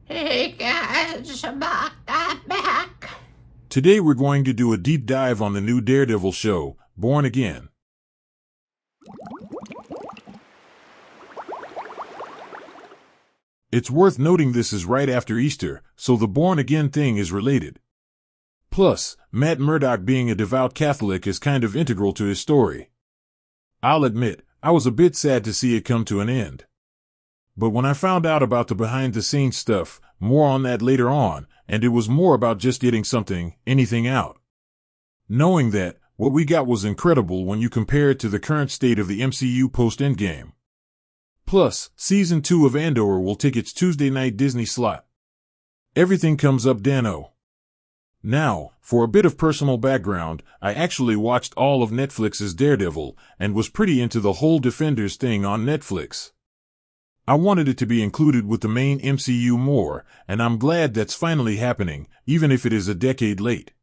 Hey guys, I'm back. Today we're going to do a deep dive on the new Daredevil show, Born Again. It's worth noting this is right after Easter, so the Born Again thing is related. Plus, Matt Murdock being a devout Catholic is kind of integral to his story. I'll admit, I was a bit sad to see it come to an end. But when I found out about the behind-the-scenes stuff, more on that later on, and it was more about just getting anything out. Knowing that, what we got was incredible when you compare it to the current state of the MCU post-Endgame. Plus, Season 2 of Andor will take its Tuesday night Disney slot. Everything comes up Dano. Now, for a bit of personal background, I actually watched all of Netflix's Daredevil, and was pretty into the whole Defenders thing on Netflix. I wanted it to be included with the main MCU more, and I'm glad that's finally happening, even if it is a decade late.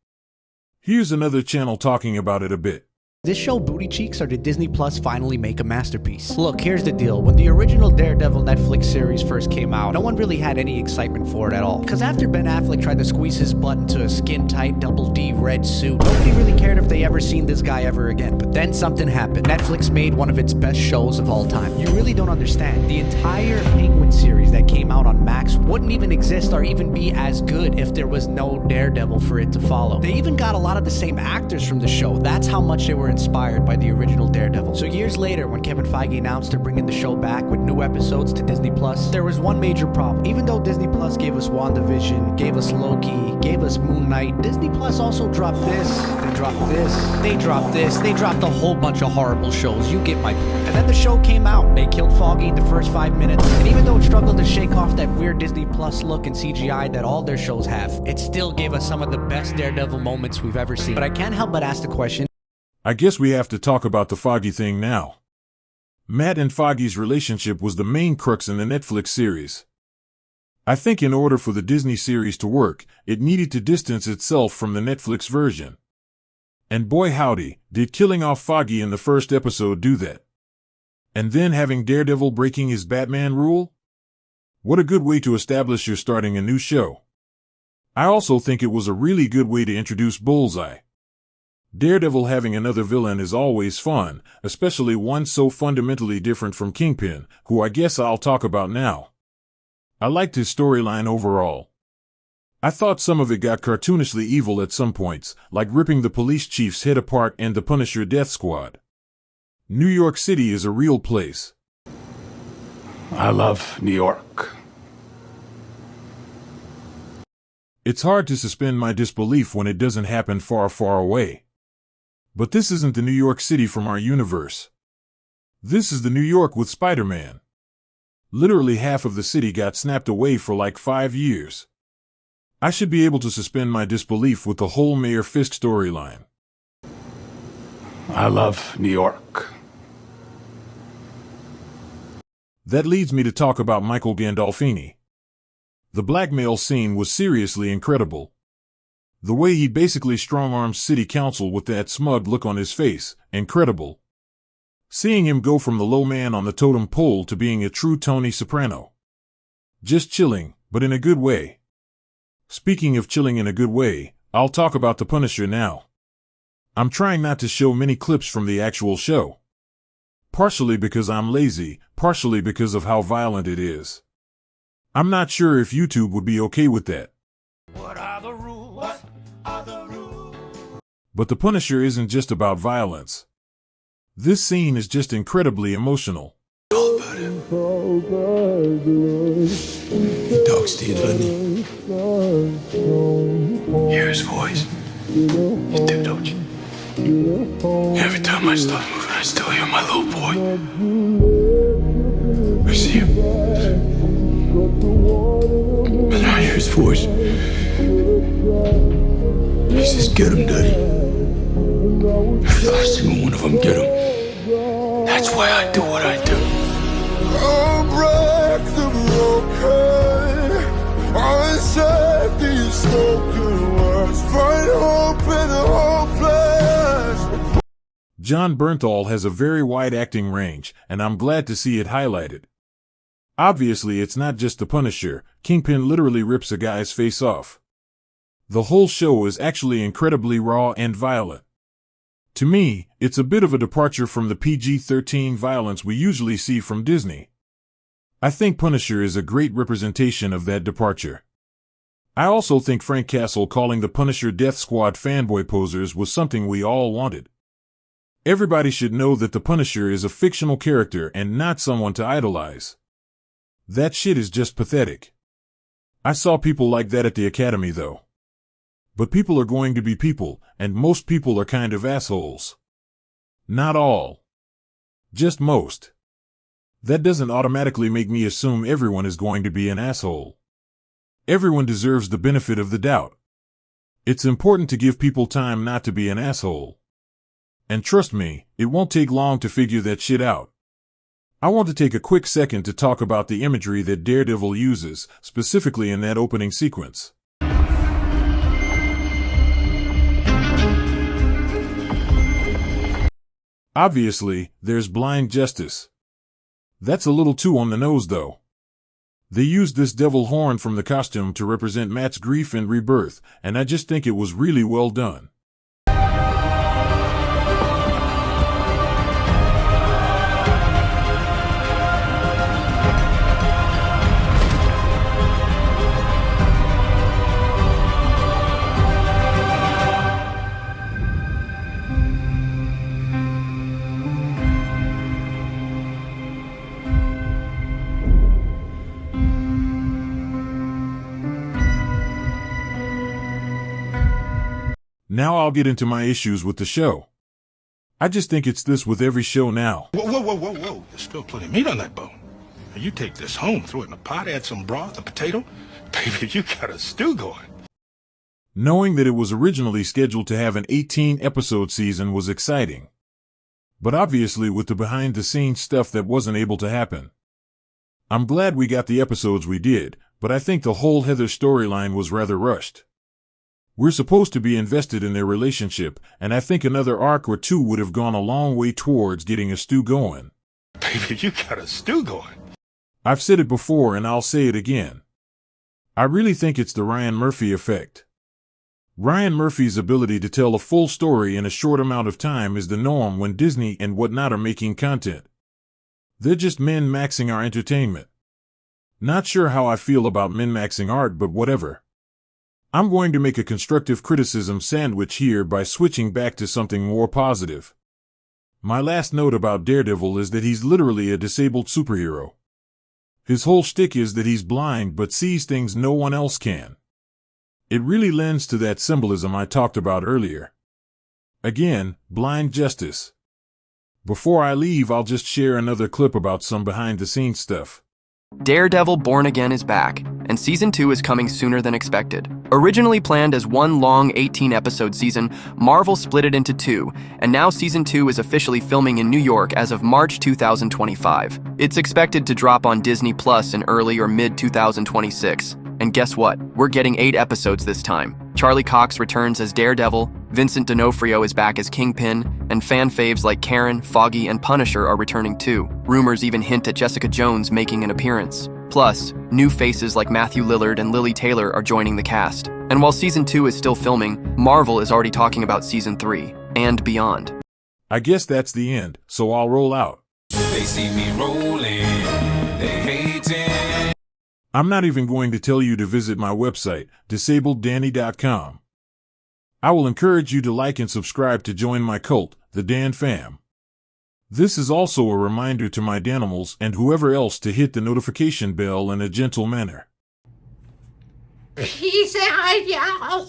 Here's another channel talking about it a bit. This show Booty Cheeks, or did Disney Plus finally make a masterpiece? Look, here's the deal. When the original Daredevil Netflix series first came out, no one really had any excitement for it at all. Because after Ben Affleck tried to squeeze his butt into a skin-tight double D red suit, nobody really cared if they ever seen this guy ever again. But then something happened. Netflix made one of its best shows of all time. You really don't understand. The entire Penguin series that came out on Max wouldn't even exist or even be as good if there was no Daredevil for it to follow. They even got a lot of the same actors from the show. That's how much they were inspired by the original Daredevil. So years later, when Kevin Feige announced they're bringing the show back with new episodes to Disney Plus, there was one major problem. Even though Disney Plus gave us WandaVision, gave us Loki, gave us Moon Knight, Disney Plus also dropped this, they dropped this, they dropped this, they dropped a whole bunch of horrible shows. You get my point. And then the show came out. They killed Foggy in the first 5 minutes. And even though it struggled to shake off that weird Disney Plus look and CGI that all their shows have, it still gave us some of the best Daredevil moments we've ever seen. But I can't help but ask the question, I guess we have to talk about the Foggy thing now. Matt and Foggy's relationship was the main crux in the Netflix series. I think in order for the Disney series to work, it needed to distance itself from the Netflix version. And boy howdy, did killing off Foggy in the first episode do that. And then having Daredevil breaking his Batman rule? What a good way to establish you're starting a new show. I also think it was a really good way to introduce Bullseye. Daredevil having another villain is always fun, especially one so fundamentally different from Kingpin, who I guess I'll talk about now. I liked his storyline overall. I thought some of it got cartoonishly evil at some points, like ripping the police chief's head apart and the Punisher Death Squad. New York City is a real place. I love New York. It's hard to suspend my disbelief when it doesn't happen far, far away. But this isn't the New York City from our universe. This is the New York with Spider-Man. Literally half of the city got snapped away for like 5 years. I should be able to suspend my disbelief with the whole Mayor Fisk storyline. I love New York. That leads me to talk about Michael Gandolfini. The blackmail scene was seriously incredible. The way he basically strong-arms city council with that smug look on his face, incredible. Seeing him go from the low man on the totem pole to being a true Tony Soprano. Just chilling, but in a good way. Speaking of chilling in a good way, I'll talk about the Punisher now. I'm trying not to show many clips from the actual show. Partially because I'm lazy, partially because of how violent it is. I'm not sure if YouTube would be okay with that. What are the rules? But the Punisher isn't just about violence. This scene is just incredibly emotional. All about it. He talks to you, doesn't he? Hear his voice. You do, don't you? Every time I start moving, I still hear my little boy. I see him. And I hear his voice. He says, get him, Daddy. Every last single one of them get him. That's why I do what I do. I'll break the broken. I'll set these spoken words. Find hope in the hopeless. John Bernthal has a very wide acting range, and I'm glad to see it highlighted. Obviously, it's not just the Punisher. Kingpin literally rips a guy's face off. The whole show is actually incredibly raw and violent. To me, it's a bit of a departure from the PG-13 violence we usually see from Disney. I think Punisher is a great representation of that departure. I also think Frank Castle calling the Punisher Death Squad fanboy posers was something we all wanted. Everybody should know that the Punisher is a fictional character and not someone to idolize. That shit is just pathetic. I saw people like that at the Academy though. But people are going to be people, and most people are kind of assholes. Not all. Just most. That doesn't automatically make me assume everyone is going to be an asshole. Everyone deserves the benefit of the doubt. It's important to give people time not to be an asshole. And trust me, it won't take long to figure that shit out. I want to take a quick second to talk about the imagery that Daredevil uses, specifically in that opening sequence. Obviously, there's blind justice. That's a little too on the nose though. They used this devil horn from the costume to represent Matt's grief and rebirth, and I just think it was really well done. Now I'll get into my issues with the show. I just think it's this with every show now. Whoa. There's still plenty of meat on that bone. Now you take this home, throw it in a pot, add some broth, a potato. Baby, you got a stew going. Knowing that it was originally scheduled to have an 18-episode season was exciting. But obviously with the behind-the-scenes stuff that wasn't able to happen. I'm glad we got the episodes we did, but I think the whole Heather storyline was rather rushed. We're supposed to be invested in their relationship, and I think another arc or two would have gone a long way towards getting a stew going. Baby, you got a stew going. I've said it before and I'll say it again. I really think it's the Ryan Murphy effect. Ryan Murphy's ability to tell a full story in a short amount of time is the norm when Disney and whatnot are making content. They're just min-maxing our entertainment. Not sure how I feel about min-maxing art, but whatever. I'm going to make a constructive criticism sandwich here by switching back to something more positive. My last note about Daredevil is that he's literally a disabled superhero. His whole shtick is that he's blind but sees things no one else can. It really lends to that symbolism I talked about earlier. Again, blind justice. Before I leave, I'll just share another clip about some behind-the-scenes stuff. Daredevil Born Again is back, and Season 2 is coming sooner than expected. Originally planned as one long 18-episode season, Marvel split it into two, and now Season 2 is officially filming in New York as of March 2025. It's expected to drop on Disney Plus in early or mid-2026. And guess what? We're getting 8 episodes this time. Charlie Cox returns as Daredevil, Vincent D'Onofrio is back as Kingpin, and fan faves like Karen, Foggy, and Punisher are returning too. Rumors even hint at Jessica Jones making an appearance. Plus, new faces like Matthew Lillard and Lily Taylor are joining the cast. And while Season 2 is still filming, Marvel is already talking about Season 3 and beyond. I guess that's the end, so I'll roll out. They see me rolling, they hating. I'm not even going to tell you to visit my website, disableddanny.com. I will encourage you to like and subscribe to join my cult, the Dan Fam. This is also a reminder to my Danimals and whoever else to hit the notification bell in a gentle manner. Peace out, y'all.